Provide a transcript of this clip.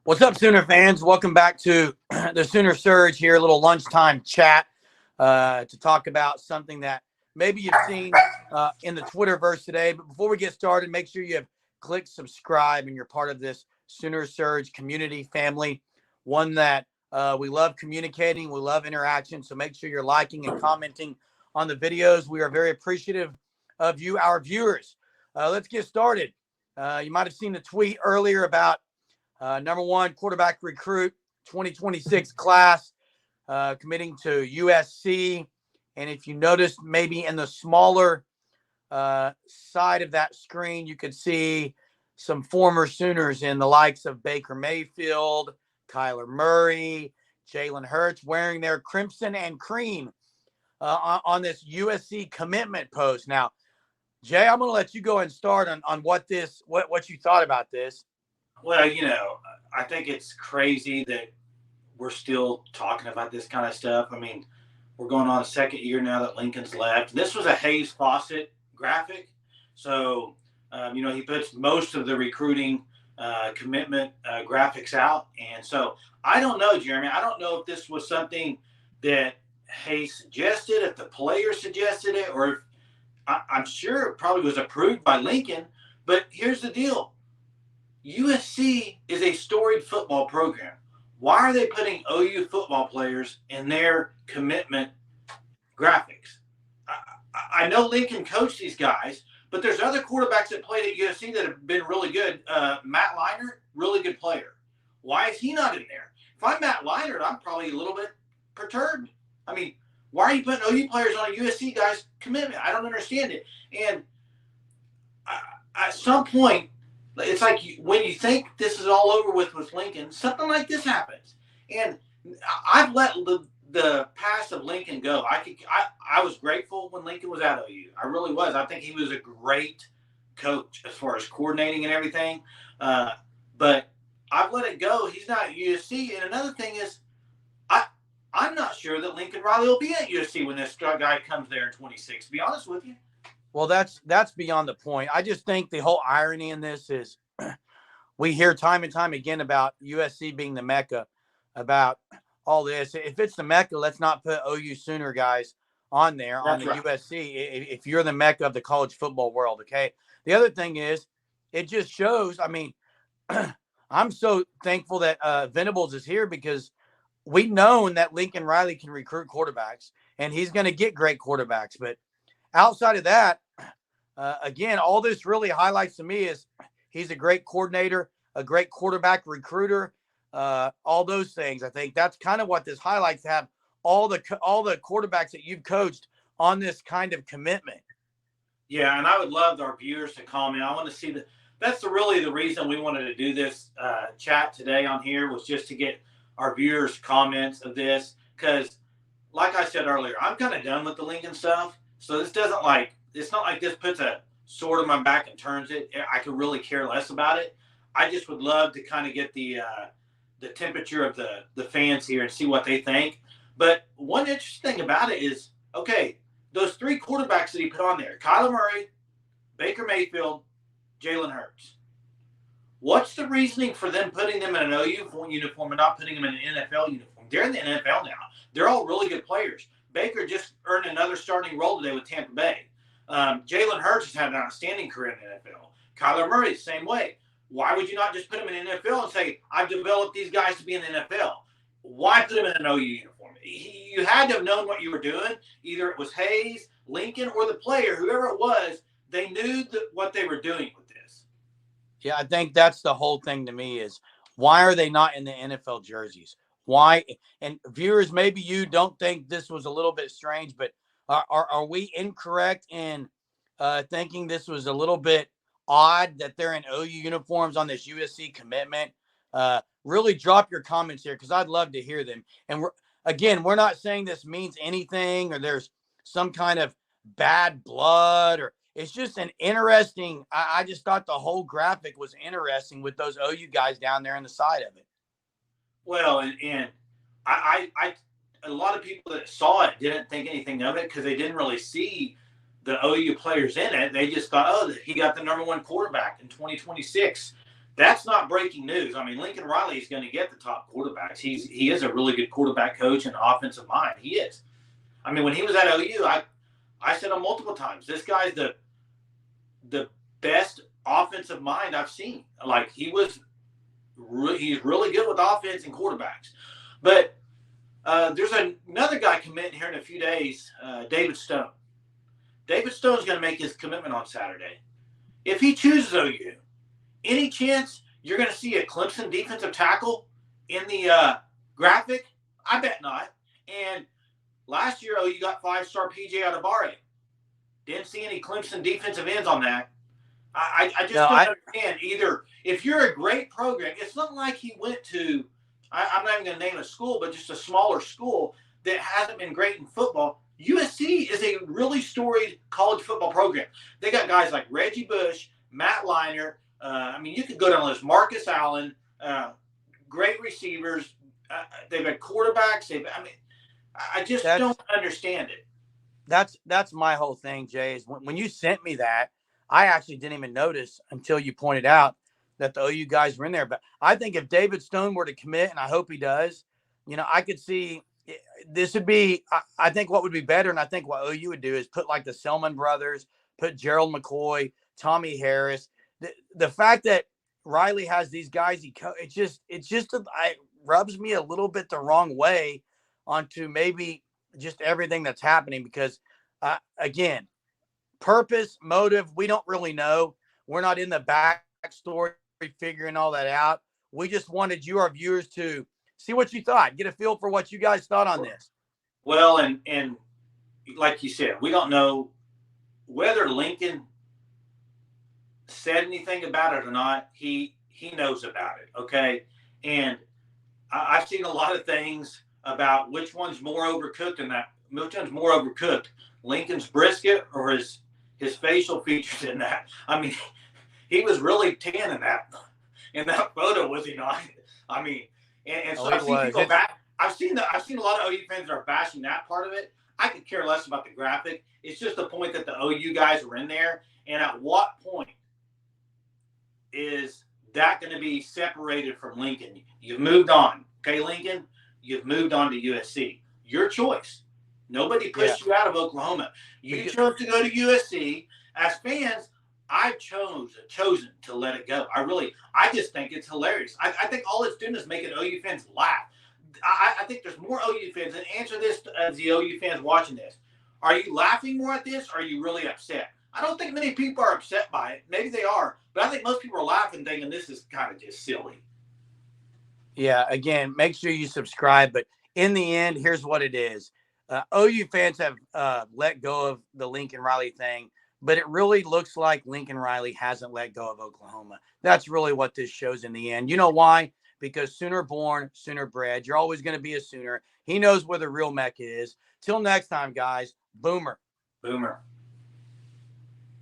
What's up, Sooner fans? Welcome back to the Sooner Surge here, a little lunchtime chat to talk about something that maybe you've seen in the Twitterverse today. But before we get started, make sure you have clicked subscribe and you're part of this Sooner Surge community family, one that we love communicating, we love interaction. So make sure you're liking and commenting on the videos. We are very appreciative of you, our viewers. Let's get started. You might have seen the tweet earlier about number one quarterback recruit 2026 class committing to USC. And if you noticed, maybe in the smaller side of that screen, you could see some former Sooners in the likes of Baker Mayfield, Kyler Murray, Jalen Hurts wearing their crimson and cream on this USC commitment post. Now, Jay, I'm going to let you go and start on what you thought about this. Well, I think it's crazy that we're still talking about this kind of stuff. I mean, we're going on a second year now that Lincoln's left. This was a Hayes Fawcett graphic. So, he puts most of the recruiting commitment graphics out. And so I don't know, Jeremy. I don't know if this was something that Hayes suggested, if the player suggested it, or if I'm sure it probably was approved by Lincoln. But here's the deal. USC is a storied football program. Why are they putting OU football players in their commitment graphics? I know Lincoln coached these guys, but there's other quarterbacks that played at USC that have been really good. Matt Leinart, really good player. Why is he not in there? If I'm Matt Leinart, I'm probably a little bit perturbed. I mean, why are you putting OU players on a USC guy's commitment? I don't understand it. And at some point, it's like when you think this is all over with Lincoln, something like this happens. And I've let the past of Lincoln go. I was grateful when Lincoln was at OU. I really was. I think he was a great coach as far as coordinating and everything. But I've let it go. He's not at USC. And another thing is, I'm not sure that Lincoln Riley will be at USC when this guy comes there in 26, to be honest with you. Well, that's beyond the point. I just think the whole irony in this is we hear time and time again about USC being the Mecca, about all this. If it's the Mecca, let's not put OU Sooner guys on there on the right. USC if you're the Mecca of the college football world, okay? The other thing is it just shows, I mean, I'm so thankful that Venables is here because we've known that Lincoln Riley can recruit quarterbacks, and he's going to get great quarterbacks. But outside of that, again, all this really highlights to me is he's a great coordinator, a great quarterback recruiter, all those things. I think that's kind of what this highlights, to have all the quarterbacks that you've coached on this kind of commitment. Yeah, and I would love our viewers to comment. I want to see that's really the reason we wanted to do this chat today on here, was just to get our viewers' comments of this. Because, like I said earlier, I'm kind of done with the Lincoln stuff. So this doesn't it's not like this puts a sword in my back and turns it. I could really care less about it. I just would love to kind of get the temperature of the fans here and see what they think. But one interesting thing about it is, okay, those three quarterbacks that he put on there, Kyler Murray, Baker Mayfield, Jalen Hurts. What's the reasoning for them putting them in an OU uniform and not putting them in an NFL uniform? They're in the NFL now. They're all really good players. Baker just earned another starting role today with Tampa Bay. Jalen Hurts has had an outstanding career in the NFL. Kyler Murray, the same way. Why would you not just put him in the NFL and say, I've developed these guys to be in the NFL? Why put him in an OU uniform? You had to have known what you were doing. Either it was Hayes, Lincoln, or the player, whoever it was, they knew what they were doing with this. Yeah, I think that's the whole thing to me is, why are they not in the NFL jerseys? Why? And viewers, maybe you don't think this was a little bit strange, but are we incorrect in thinking this was a little bit odd that they're in OU uniforms on this USC commitment? Really drop your comments here, because I'd love to hear them. And we're not saying this means anything or there's some kind of bad blood, or it's just an interesting. I just thought the whole graphic was interesting with those OU guys down there on the side of it. Well, and I a lot of people that saw it didn't think anything of it because they didn't really see the OU players in it. They just thought, oh, he got the number one quarterback in 2026 that's not breaking news. I mean, Lincoln Riley is going to get the top quarterbacks. He is a really good quarterback coach and offensive mind. He is. I mean, when he was at OU, I said him multiple times, this guy's the best offensive mind I've seen. Like he's really good with offense and quarterbacks. But there's another guy committing here in a few days, David Stone. David Stone's going to make his commitment on Saturday. If he chooses OU, any chance you're going to see a Clemson defensive tackle in the graphic? I bet not. And last year, OU got 5-star PJ Adebawore. Didn't see any Clemson defensive ends on that. I just don't understand either. If you're a great program, it's not like he went to, I'm not even going to name a school, but just a smaller school that hasn't been great in football. USC is a really storied college football program. They got guys like Reggie Bush, Matt Leinart. I mean, you could go down the list. Marcus Allen, great receivers. They've had quarterbacks. I just don't understand it. That's my whole thing, Jay. Is when you sent me that, I actually didn't even notice until you pointed out that the OU guys were in there. But I think if David Stone were to commit, and I hope he does, I could see this would be. I think what would be better, and I think what OU would do is put like the Selman brothers, put Gerald McCoy, Tommy Harris. The fact that Riley has these guys, it just rubs me a little bit the wrong way onto maybe just everything that's happening because, again, purpose, motive, we don't really know. We're not in the backstory figuring all that out. We just wanted you, our viewers, to see what you thought, get a feel for what you guys thought on this. Well, and like you said, we don't know whether Lincoln said anything about it or not. He knows about it, okay? And I've seen a lot of things about which one's more overcooked and which one's more overcooked, Lincoln's brisket or his facial features in that. I mean, he was really tan in that photo, was he not? I mean, and so I've seen people back. I've seen a lot of OU fans that are bashing that part of it. I could care less about the graphic. It's just the point that the OU guys were in there, and at what point is that going to be separated from Lincoln? You've moved on, okay, Lincoln. You've moved on to USC. Your choice. Nobody pushed you out of Oklahoma. You chose to go to USC. As fans, I've chosen to let it go. I just think it's hilarious. I think all it's doing is making OU fans laugh. I think there's more OU fans. And answer this as the OU fans watching this. Are you laughing more at this? Or are you really upset? I don't think many people are upset by it. Maybe they are. But I think most people are laughing thinking this is kind of just silly. Yeah, again, make sure you subscribe. But in the end, here's what it is. OU fans have let go of the Lincoln Riley thing, but it really looks like Lincoln Riley hasn't let go of Oklahoma. That's really what this shows in the end. You know why? Because Sooner born, Sooner bred. You're always going to be a Sooner. He knows where the real Mecca is. Till next time, guys. Boomer. Boomer.